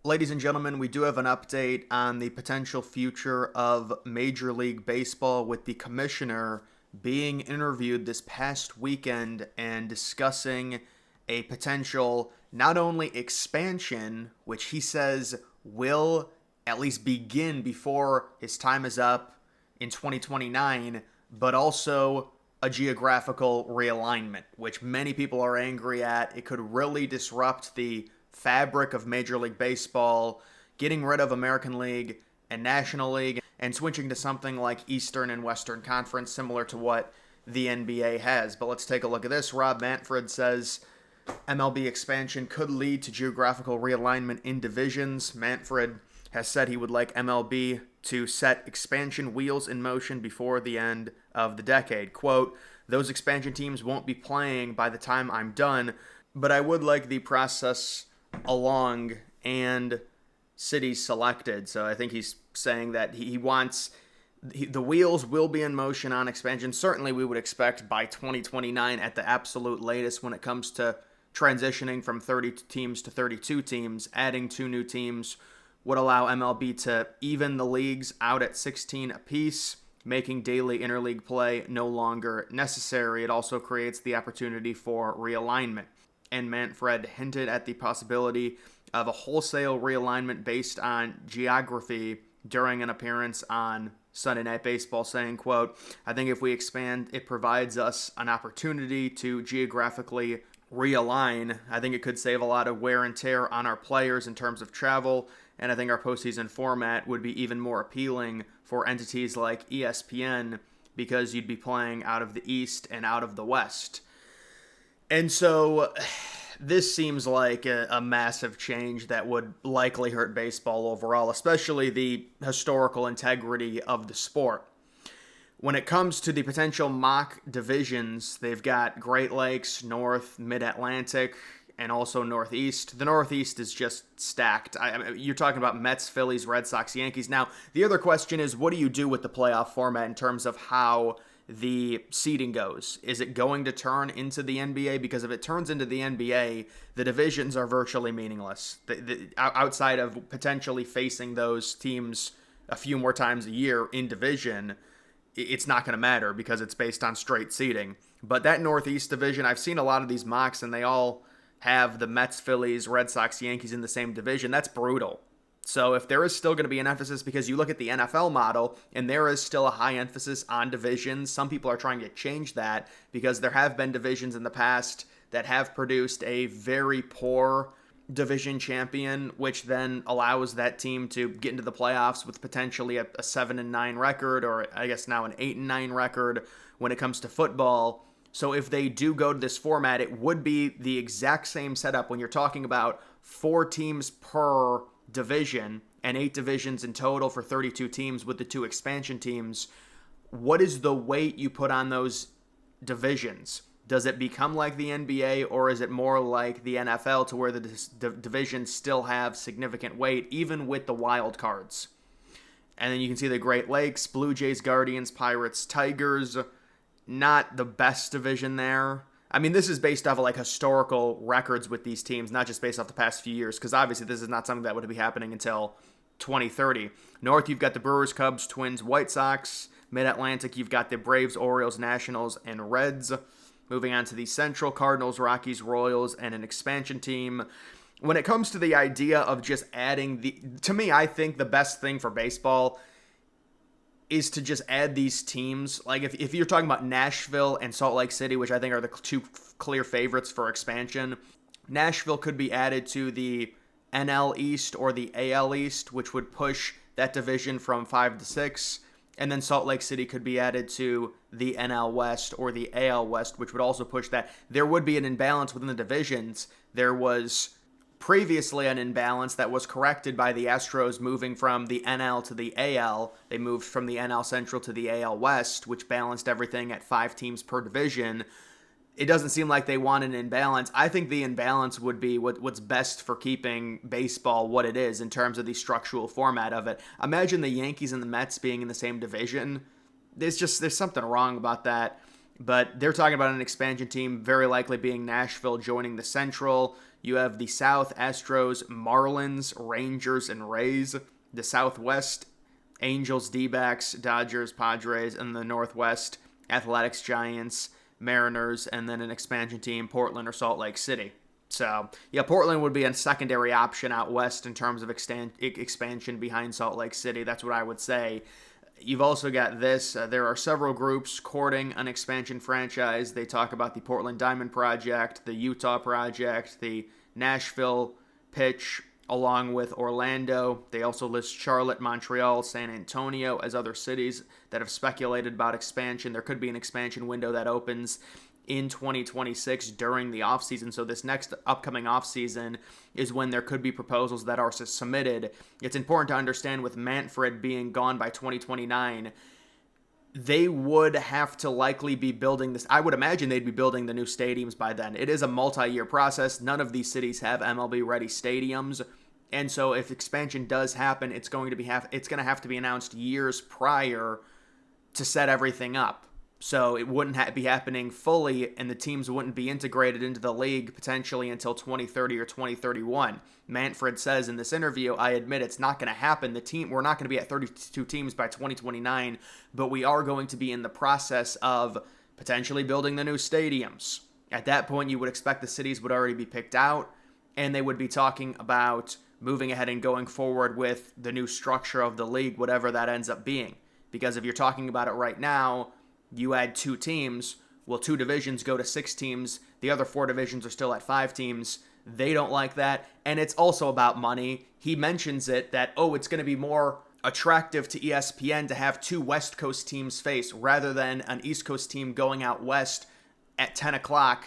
Ladies and gentlemen, we do have an update on the potential future of Major League Baseball with the commissioner being interviewed this past weekend and discussing a potential not only expansion, which he says will at least begin before his time is up in 2029, but also a geographical realignment, which many people are angry at. It could really disrupt the fabric of Major League Baseball, getting rid of American League and National League and switching to something like Eastern and Western Conference, similar to what the NBA has. But let's take a look at this. Rob Manfred says MLB expansion could lead to geographical realignment in divisions. Manfred has said he would like MLB to set expansion wheels in motion before the end of the decade. Quote, "Those expansion teams won't be playing by the time I'm done, but I would like the process along and cities selected." So I think he's saying that he wants the wheels will be in motion on expansion. Certainly we would expect by 2029 at the absolute latest when it comes to transitioning from 30 teams to 32 teams. Adding two new teams would allow MLB to even the leagues out at 16 apiece, making daily interleague play no longer necessary. It also creates the opportunity for realignment. And Manfred hinted at the possibility of a wholesale realignment based on geography during an appearance on Sunday Night Baseball, saying, quote, "I think if we expand, it provides us an opportunity to geographically realign. I think it could save a lot of wear and tear on our players in terms of travel, and I think our postseason format would be even more appealing for entities like ESPN because you'd be playing out of the East and out of the West." And so this seems like a massive change that would likely hurt baseball overall, especially the historical integrity of the sport. When it comes to the potential mock divisions, they've got Great Lakes, North, Mid-Atlantic, and also Northeast. The Northeast is just stacked. You're talking about Mets, Phillies, Red Sox, Yankees. Now, the other question is, what do you do with the playoff format in terms of how the seeding goes? Is it going to turn into the NBA? Because if it turns into the NBA, the divisions are virtually meaningless. Outside of potentially facing those teams a few more times a year in division, it's not going to matter because it's based on straight seeding. But that Northeast division, I've seen a lot of these mocks and they all have the Mets, Phillies, Red Sox, Yankees in the same division. That's brutal. So if there is still going to be an emphasis, because you look at the NFL model, and there is still a high emphasis on divisions, some people are trying to change that because there have been divisions in the past that have produced a very poor division champion, which then allows that team to get into the playoffs with potentially a 7-9 record, or I guess now an 8-9 record when it comes to football. So if they do go to this format, it would be the exact same setup when you're talking about 4 teams per division and 8 divisions in total for 32 teams with the 2 expansion teams. What is the weight you put on those divisions? Does it become like the NBA, or is it more like the NFL to where the divisions still have significant weight even with the wild cards? And then you can see the Great Lakes, Blue Jays, Guardians, Pirates, Tigers. Not the best division there. I mean, this is based off of like historical records with these teams, not just based off the past few years, because obviously this is not something that would be happening until 2030. North, you've got the Brewers, Cubs, Twins, White Sox. Mid-Atlantic, you've got the Braves, Orioles, Nationals, and Reds. Moving on to the Central, Cardinals, Rockies, Royals, and an expansion team. When it comes to the idea of just adding to me, I think the best thing for baseball is to just add these teams. Like if you're talking about Nashville and Salt Lake City, which I think are the 2 clear favorites for expansion, Nashville could be added to the NL East or the AL East, which would push that division from 5 to 6. And then Salt Lake City could be added to the NL West or the AL West, which would also push that. There would be an imbalance within the divisions. There was previously an imbalance that was corrected by the Astros moving from the NL to the AL. They moved from the NL Central to the AL West, which balanced everything at 5 teams per division. It doesn't seem like they want an imbalance. I think the imbalance would be what's best for keeping baseball what it is in terms of the structural format of it. Imagine the Yankees and the Mets being in the same division. There's something wrong about that. But they're talking about an expansion team, very likely being Nashville joining the Central. You have the South, Astros, Marlins, Rangers, and Rays. The Southwest, Angels, D-backs, Dodgers, Padres, and the Northwest, Athletics, Giants, Mariners, and then an expansion team, Portland or Salt Lake City. So, yeah, Portland would be a secondary option out west in terms of expansion behind Salt Lake City. That's what I would say. You've also got this. There are several groups courting an expansion franchise. They talk about the Portland Diamond Project, the Utah Project, the Nashville pitch, along with Orlando. They also list Charlotte, Montreal, San Antonio as other cities that have speculated about expansion. There could be an expansion window that opens in 2026 during the offseason. So this next upcoming offseason is when there could be proposals that are submitted. It's important to understand with Manfred being gone by 2029, they would have to likely be building this. I would imagine they'd be building the new stadiums by then. It is a multi-year process. None of these cities have MLB-ready stadiums. And so if expansion does happen, it's going to have to be announced years prior to set everything up. So it wouldn't be happening fully, and the teams wouldn't be integrated into the league potentially until 2030 or 2031. Manfred says in this interview, I admit it's not going to happen. We're not going to be at 32 teams by 2029, but we are going to be in the process of potentially building the new stadiums. At that point, you would expect the cities would already be picked out, and they would be talking about moving ahead and going forward with the new structure of the league, whatever that ends up being. Because if you're talking about it right now, you add 2 teams, well, 2 divisions go to 6 teams, the other 4 divisions are still at 5 teams. They don't like that, and it's also about money. He mentions it that, it's going to be more attractive to ESPN to have 2 West Coast teams face rather than an East Coast team going out west at 10 o'clock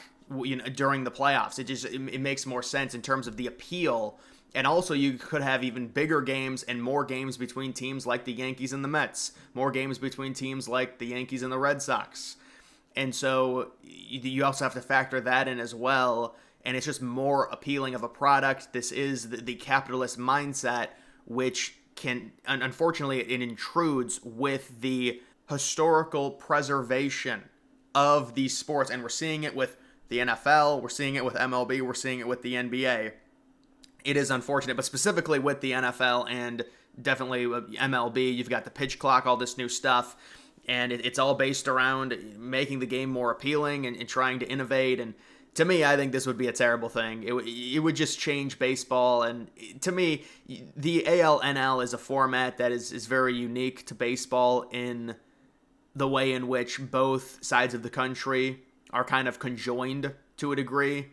during the playoffs. It makes more sense in terms of the appeal. And also, you could have even bigger games and more games between teams like the Yankees and the Mets, more games between teams like the Yankees and the Red Sox. And so you also have to factor that in as well. And it's just more appealing of a product. This is the capitalist mindset, which can, unfortunately, it intrudes with the historical preservation of these sports. And we're seeing it with the NFL, we're seeing it with MLB, we're seeing it with the NBA. It is unfortunate, but specifically with the NFL and definitely MLB, you've got the pitch clock, all this new stuff, and it's all based around making the game more appealing and trying to innovate. And to me, I think this would be a terrible thing. It would just change baseball. And to me, the ALNL is a format that is very unique to baseball in the way in which both sides of the country are kind of conjoined to a degree.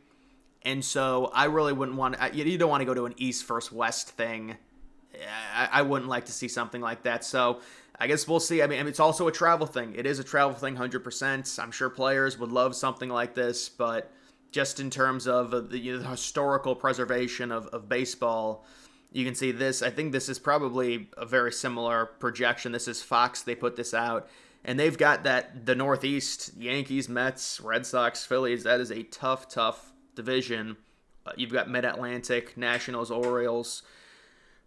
And so I really wouldn't want to, you don't want to go to an East versus West thing. I wouldn't like to see something like that. So I guess we'll see. I mean, it's also a travel thing. It is a travel thing, 100%. I'm sure players would love something like this, but just in terms of the historical preservation of baseball, you can see this. I think this is probably a very similar projection. This is Fox. They put this out. And they've got the Northeast, Yankees, Mets, Red Sox, Phillies. That is a tough division. You've got Mid-Atlantic, Nationals, Orioles,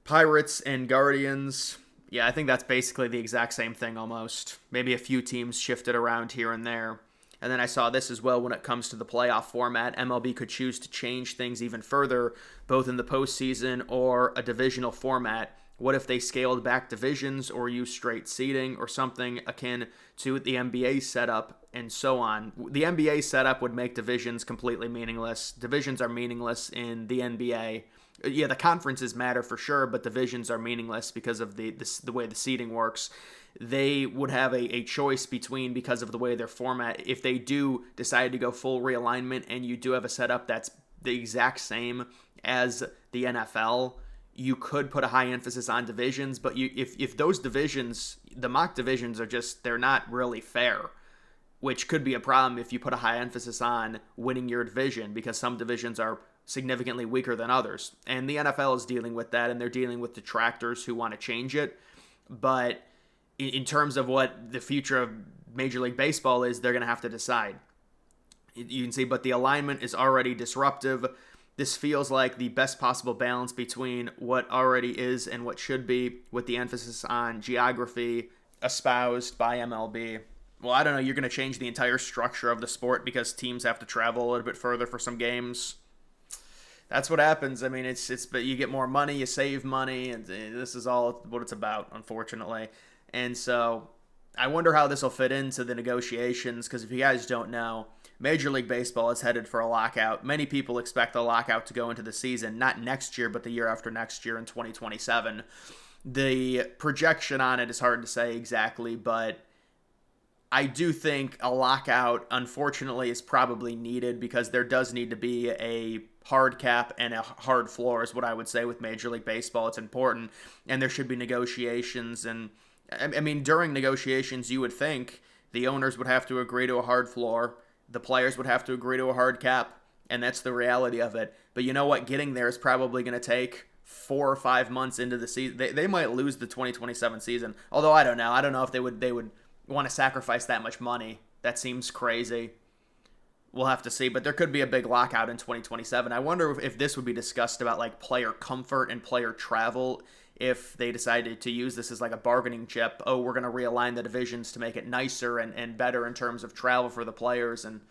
Pirates, and Guardians. Yeah, I think that's basically the exact same thing almost. Maybe a few teams shifted around here and there. And then I saw this as well when it comes to the playoff format. MLB could choose to change things even further, both in the postseason or a divisional format. What if they scaled back divisions or used straight seeding or something akin to the NBA setup and so on? The NBA setup would make divisions completely meaningless. Divisions are meaningless in the NBA. Yeah, the conferences matter for sure, but divisions are meaningless because of the way the seeding works. They would have a choice between, because of the way their format, if they do decide to go full realignment and you do have a setup that's the exact same as the NFL, you could put a high emphasis on divisions, but if those divisions, the mock divisions they're not really fair, which could be a problem if you put a high emphasis on winning your division, because some divisions are significantly weaker than others. And the NFL is dealing with that, and they're dealing with detractors who want to change it. But in terms of what the future of Major League Baseball is, they're going to have to decide. You can see, but the alignment is already disruptive. This feels like the best possible balance between what already is and what should be, with the emphasis on geography espoused by MLB. Well, I don't know. You're going to change the entire structure of the sport because teams have to travel a little bit further for some games. That's what happens. I mean, but you get more money, you save money, and this is all what it's about, unfortunately. And so I wonder how this will fit into the negotiations, because if you guys don't know, Major League Baseball is headed for a lockout. Many people expect the lockout to go into the season, not next year, but the year after next year in 2027. The projection on it is hard to say exactly, but I do think a lockout, unfortunately, is probably needed, because there does need to be a hard cap and a hard floor, is what I would say with Major League Baseball. It's important, and there should be negotiations. And I mean, during negotiations, you would think the owners would have to agree to a hard floor, the players would have to agree to a hard cap, and that's the reality of it. But you know what? Getting there is probably going to take 4 or 5 months into the season. They might lose the 2027 season, although I don't know. I don't know if they would want to sacrifice that much money. That seems crazy. We'll have to see, but there could be a big lockout in 2027. I wonder if this would be discussed about like player comfort and player travel, if they decided to use this as like a bargaining chip. Oh, we're going to realign the divisions to make it nicer and better in terms of travel for the players. And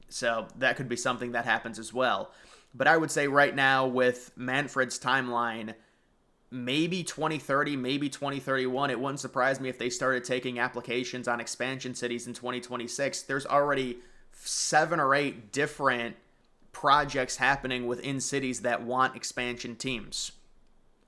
so that could be something that happens as well. But I would say right now, with Manfred's timeline, maybe 2030, maybe 2031. It wouldn't surprise me if they started taking applications on expansion cities in 2026. There's already 7 or 8 different projects happening within cities that want expansion teams.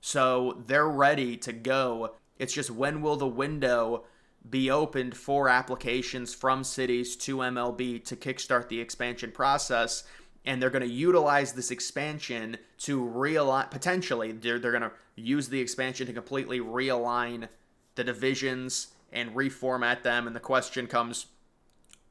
So they're ready to go. It's just, when will the window be opened for applications from cities to MLB to kickstart the expansion process? And they're going to utilize this expansion to realign, potentially, they're going to use the expansion to completely realign the divisions and reformat them. And the question comes,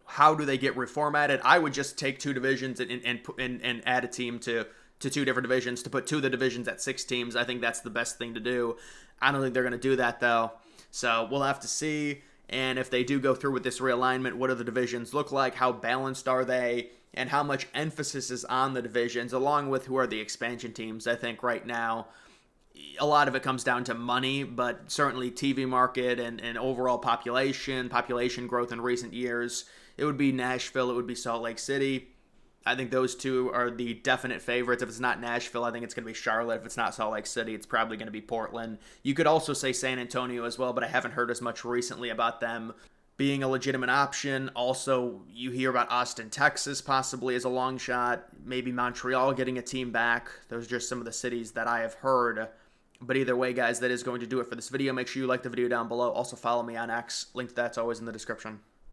how do they get reformatted? I would just take 2 divisions and add a team to 2 different divisions, to put 2 of the divisions at 6 teams. I think that's the best thing to do. I don't think they're going to do that, though. So we'll have to see. And if they do go through with this realignment, what do the divisions look like? How balanced are they? And how much emphasis is on the divisions, along with who are the expansion teams? I think right now, a lot of it comes down to money, but certainly TV market and overall population growth in recent years. It would be Nashville, it would be Salt Lake City. I think those 2 are the definite favorites. If it's not Nashville, I think it's going to be Charlotte. If it's not Salt Lake City, it's probably going to be Portland. You could also say San Antonio as well, but I haven't heard as much recently about them being a legitimate option. Also, you hear about Austin, Texas possibly as a long shot. Maybe Montreal getting a team back. Those are just some of the cities that I have heard. But either way, guys, that is going to do it for this video. Make sure you like the video down below. Also, follow me on X. Link to that's always in the description.